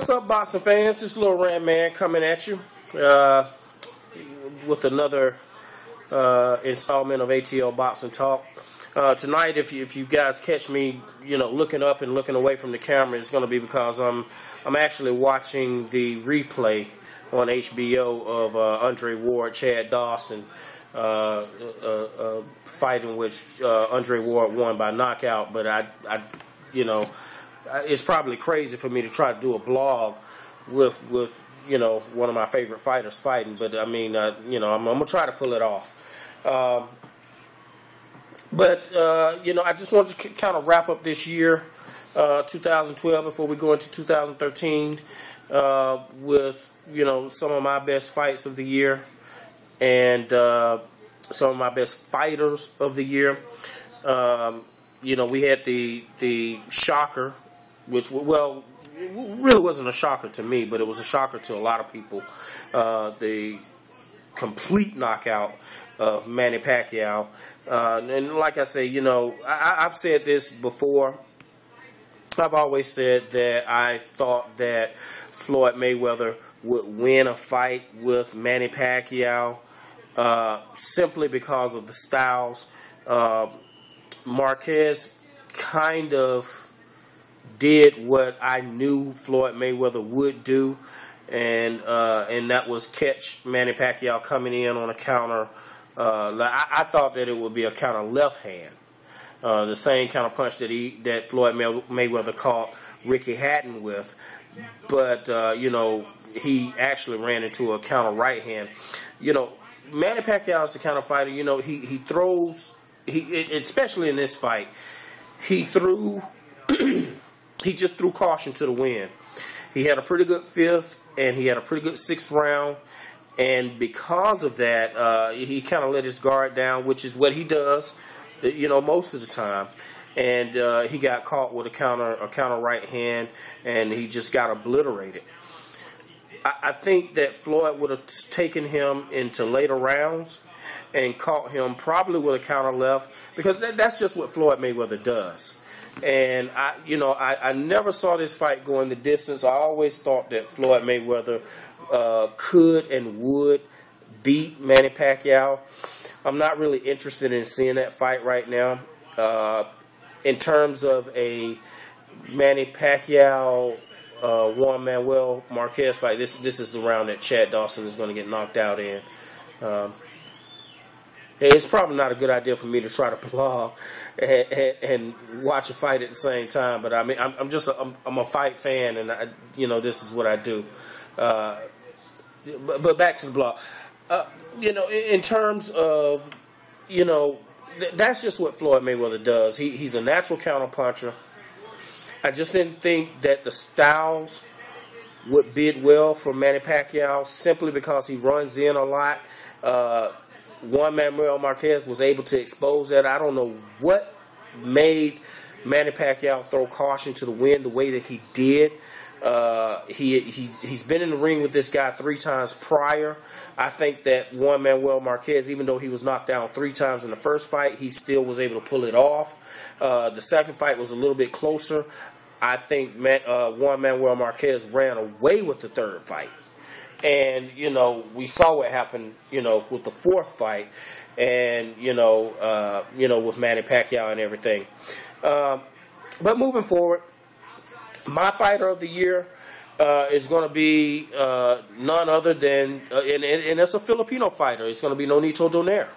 What's up, boxing fans? This little Ram Man coming at you with another installment of ATL Boxing Talk. Tonight, if you guys catch me, looking up and looking away from the camera, it's going to be because I'm actually watching the replay on HBO of Andre Ward, Chad Dawson, fight in which Andre Ward won by knockout. But it's probably crazy for me to try to do a blog with one of my favorite fighters fighting. But I mean, I'm gonna try to pull it off. I just wanted to kind of wrap up this year, 2012, before we go into 2013, with some of my best fights of the year and some of my best fighters of the year. We had the shocker, which, well, it really wasn't a shocker to me, but it was a shocker to a lot of people. The complete knockout of Manny Pacquiao. And like I say, I've said this before. I've always said that I thought that Floyd Mayweather would win a fight with Manny Pacquiao simply because of the styles. Marquez kind of did what I knew Floyd Mayweather would do, and that was catch Manny Pacquiao coming in on a counter. I thought that it would be a counter left hand, the same kind of punch that Floyd Mayweather caught Ricky Hatton with, but he actually ran into a counter right hand. Manny Pacquiao is the kind of fighter. He throws. Especially in this fight, he just threw caution to the wind. He had a pretty good fifth, and he had a pretty good sixth round, and because of that, he kind of let his guard down, which is what he does, most of the time. And he got caught with a counter right hand, and he just got obliterated. I think that Floyd would have taken him into later rounds and caught him probably with a counter left, because that's just what Floyd Mayweather does. And I never saw this fight going the distance. I always thought that Floyd Mayweather could and would beat Manny Pacquiao. I'm not really interested in seeing that fight right now. In terms of a Manny Pacquiao Juan Manuel Marquez fight, this is the round that Chad Dawson is going to get knocked out in. It's probably not a good idea for me to try to blog and watch a fight at the same time. But I mean, I'm a fight fan, and this is what I do. But back to the blog. In terms of that's just what Floyd Mayweather does. He's a natural counterpuncher. I just didn't think that the styles would bid well for Manny Pacquiao simply because he runs in a lot. Juan Manuel Marquez was able to expose that. I don't know what made Manny Pacquiao throw caution to the wind the way that he did. He's been in the ring with this guy 3 times prior. I think that Juan Manuel Marquez, even though he was knocked down 3 times in the first fight, he still was able to pull it off. The second fight was a little bit closer. I think Juan Manuel Marquez ran away with the third fight. And, we saw what happened, with the fourth fight and, with Manny Pacquiao and everything. But moving forward, my fighter of the year is going to be none other than, and it's a Filipino fighter. It's going to be Nonito Donaire.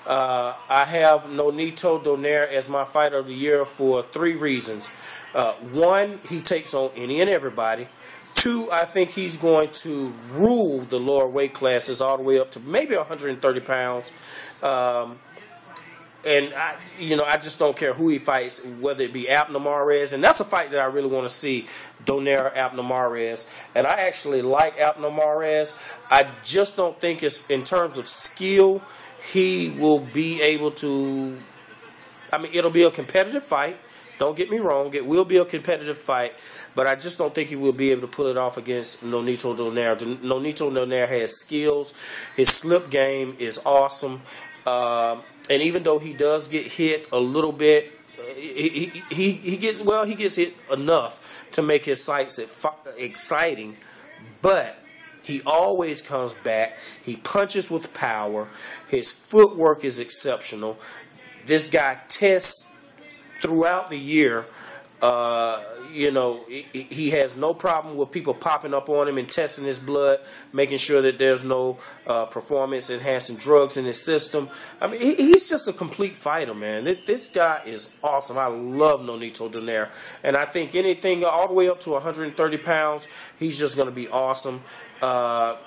I have Nonito Donaire as my fighter of the year for 3 reasons. 1, he takes on any and everybody. 2, I think he's going to rule the lower weight classes all the way up to maybe 130 pounds. And I just don't care who he fights, whether it be Abner Mares, and that's a fight that I really want to see, Donaire Abner Mares. And I actually like Abner Mares. I just don't think it's in terms of skill he will be able to. I mean, it'll be a competitive fight. Don't get me wrong, it will be a competitive fight, but I just don't think he will be able to pull it off against Nonito Donaire. Nonito Donaire has skills. His slip game is awesome. And even though he does get hit a little bit he gets hit enough to make his fights exciting, but he always comes back. He punches with power. His footwork is exceptional. This guy tests throughout the year. He has no problem with people popping up on him and testing his blood, making sure that there's no performance-enhancing drugs in his system. I mean, he's just a complete fighter, man. This guy is awesome. I love Nonito Donaire. And I think anything all the way up to 130 pounds, he's just going to be awesome. The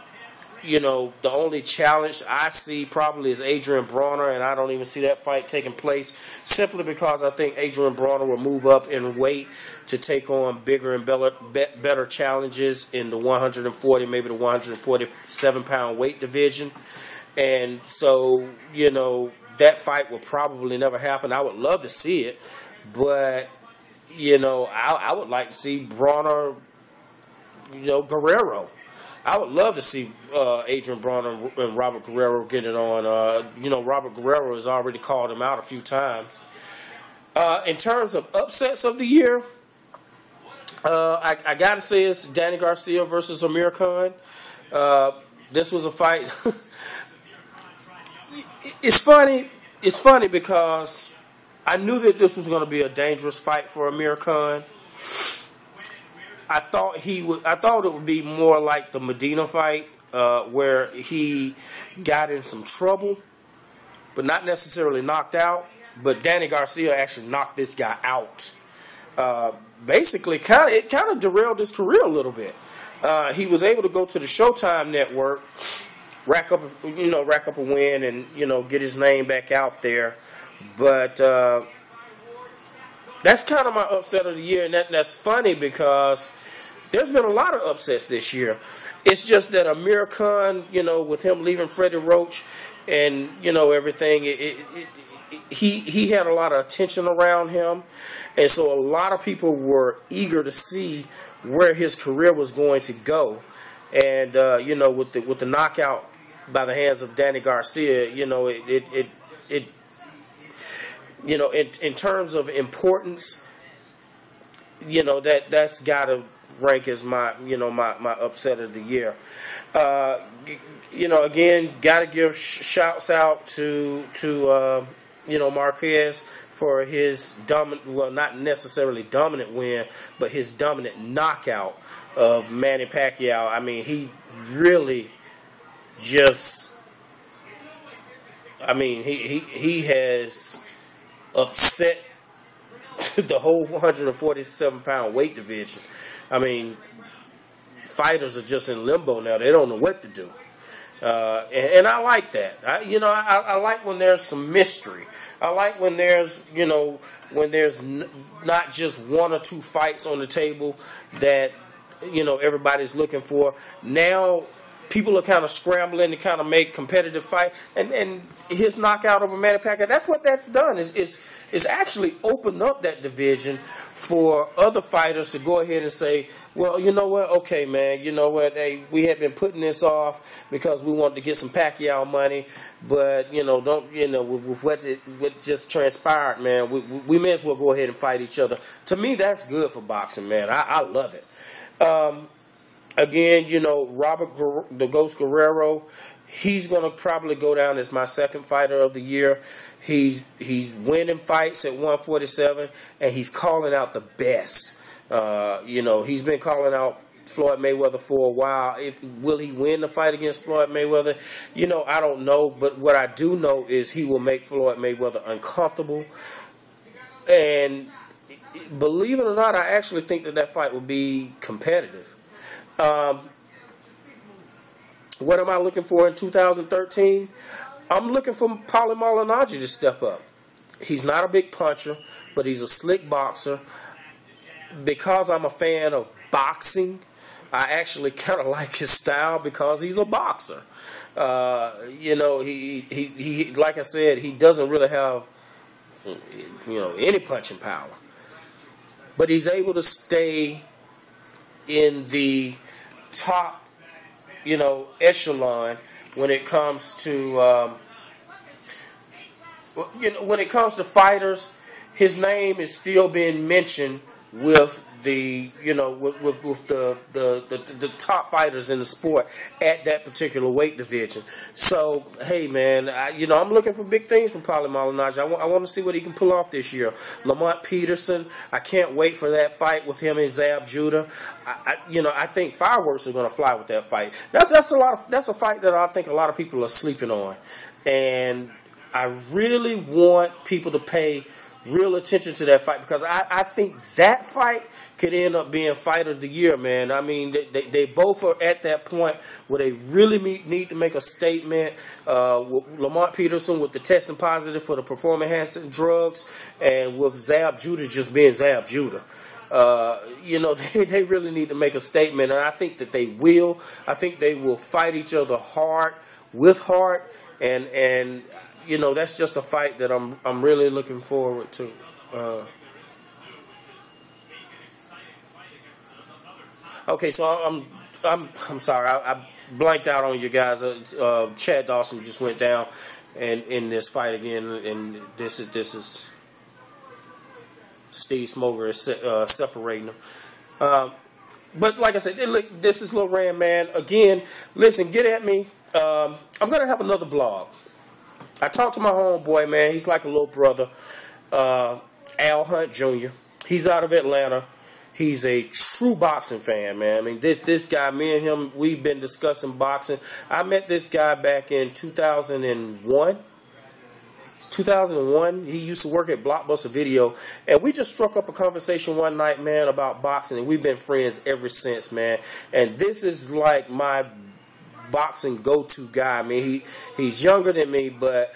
only challenge I see probably is Adrian Brawner, and I don't even see that fight taking place simply because I think Adrian Brawner will move up in weight to take on bigger and better challenges in the 140, maybe the 147-pound weight division. And so, that fight will probably never happen. I would love to see it, but, I would like to see Brawner, Guerrero. I would love to see Adrian Brawner and Robert Guerrero get it on. Robert Guerrero has already called him out a few times. In terms of upsets of the year, I got to say it's Danny Garcia versus Amir Khan. This was a fight. It's funny because I knew that this was going to be a dangerous fight for Amir Khan. I thought it would be more like the Medina fight, where he got in some trouble, but not necessarily knocked out. But Danny Garcia actually knocked this guy out. Basically, it kind of derailed his career a little bit. He was able to go to the Showtime network, rack up a win, and get his name back out there. But that's kind of my upset of the year, and that's funny because there's been a lot of upsets this year. It's just that Amir Khan, with him leaving Freddie Roach and, everything, he had a lot of attention around him. And so a lot of people were eager to see where his career was going to go. And, with the knockout by the hands of Danny Garcia, in terms of importance, that's got to rank as my upset of the year. Again, got to give shouts out to Marquez for his not necessarily dominant win, but his dominant knockout of Manny Pacquiao. I mean, he really just, he has upset the whole 147-pound weight division. I mean, fighters are just in limbo now. They don't know what to do. And I like that. I like when there's some mystery. I like when there's, not just one or two fights on the table that, everybody's looking for. Now, people are kind of scrambling to kind of make competitive fight, and his knockout over Manny Pacquiao, that's what that's done. Is actually opened up that division for other fighters to go ahead and say, well, you know what, okay, man, you know what, hey, we have been putting this off because we wanted to get some Pacquiao money, but with what just transpired, man, we may as well go ahead and fight each other. To me, that's good for boxing, man. I love it. Again, Robert the Ghost Guerrero, he's going to probably go down as my second fighter of the year. He's winning fights at 147, and he's calling out the best. He's been calling out Floyd Mayweather for a while. Will he win the fight against Floyd Mayweather? I don't know, but what I do know is he will make Floyd Mayweather uncomfortable. And believe it or not, I actually think that fight will be competitive. What am I looking for in 2013? I'm looking for Paulie Malignaggi to step up. He's not a big puncher, but he's a slick boxer. Because I'm a fan of boxing, I actually kind of like his style because he's a boxer. He like I said, he doesn't really have any punching power, but he's able to stay in the top, echelon when it comes to, when it comes to fighters. his name is still being mentioned with the with the top fighters in the sport at that particular weight division. So hey man, I'm looking for big things from Paulie Malignaggi. I want to see what he can pull off this year. Lamont Peterson, I can't wait for that fight with him and Zab Judah. I think fireworks are going to fly with that fight. That's a fight that I think a lot of people are sleeping on, and I really want people to pay real attention to that fight, because I think that fight could end up being fight of the year, man. I mean, they both are at that point where they really need to make a statement. With Lamont Peterson with the testing positive for the performance-enhancing drugs, and with Zab Judah just being Zab Judah. They really need to make a statement, and I think that they will. I think they will fight each other hard with heart, and that's just a fight that I'm really looking forward to. Okay, so I'm sorry, I blanked out on you guys. Chad Dawson just went down, and in this fight again, and this is Steve Smoger is separating them. But like I said, look, this is Lil Ran, man. Again, listen, get at me. I'm gonna have another blog. I talked to my homeboy, man. He's like a little brother, Al Hunt Jr. He's out of Atlanta. He's a true boxing fan, man. I mean, this guy, me and him, we've been discussing boxing. I met this guy back in 2001. 2001, he used to work at Blockbuster Video, and we just struck up a conversation one night, man, about boxing, and we've been friends ever since, man. And this is like my boxing go-to guy. I mean, he's younger than me, but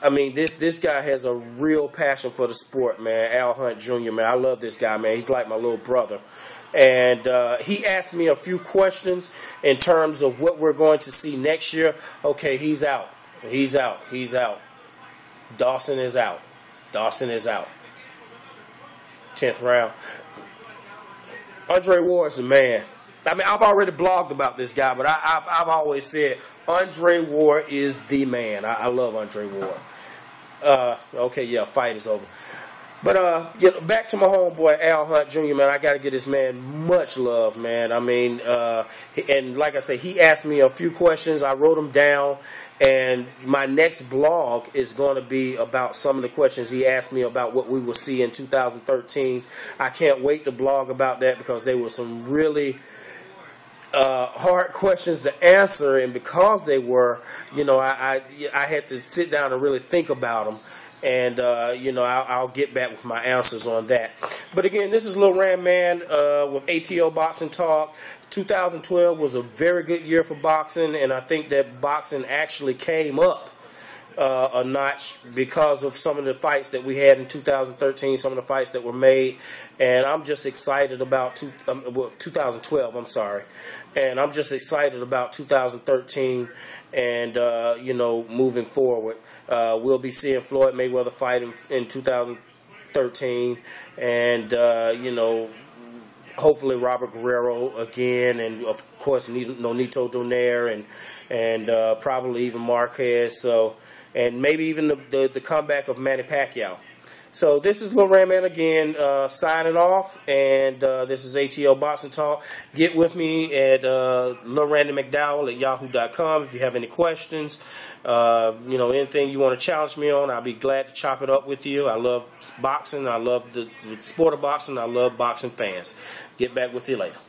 I mean, this guy has a real passion for the sport, man. Al Hunt Jr., man, I love this guy, man. He's like my little brother. And he asked me a few questions in terms of what we're going to see next year. Okay, he's out. He's out. He's out. Dawson is out. Dawson is out. 10th round. Andre Ward is a man. I mean, I've already blogged about this guy, but I've always said Andre Ward is the man. I love Andre Ward. Okay, yeah, fight is over. But back to my homeboy Al Hunt Jr., man. I got to give this man much love, man. I mean, and like I say, he asked me a few questions. I wrote them down, and my next blog is going to be about some of the questions he asked me about what we will see in 2013. I can't wait to blog about that, because there were some really hard questions to answer, and because they were, I had to sit down and really think about them. And, I'll get back with my answers on that. But again, this is Lil Ran, man, with ATL Boxing Talk. 2012 was a very good year for boxing, and I think that boxing actually came up a notch because of some of the fights that we had in 2013, some of the fights that were made. And I'm just excited about 2012, I'm sorry. And I'm just excited about 2013 and, moving forward. We'll be seeing Floyd Mayweather fight in 2013. And, hopefully Robert Guerrero again, and of course Nonito Donaire, and probably even Marquez. So, and maybe even the comeback of Manny Pacquiao. So this is Lil Ran, man, again, signing off, and this is ATL Boxing Talk. Get with me at LilRandyMcDowell@yahoo.com if you have any questions. Anything you want to challenge me on, I'll be glad to chop it up with you. I love boxing. I love the sport of boxing. I love boxing fans. Get back with you later.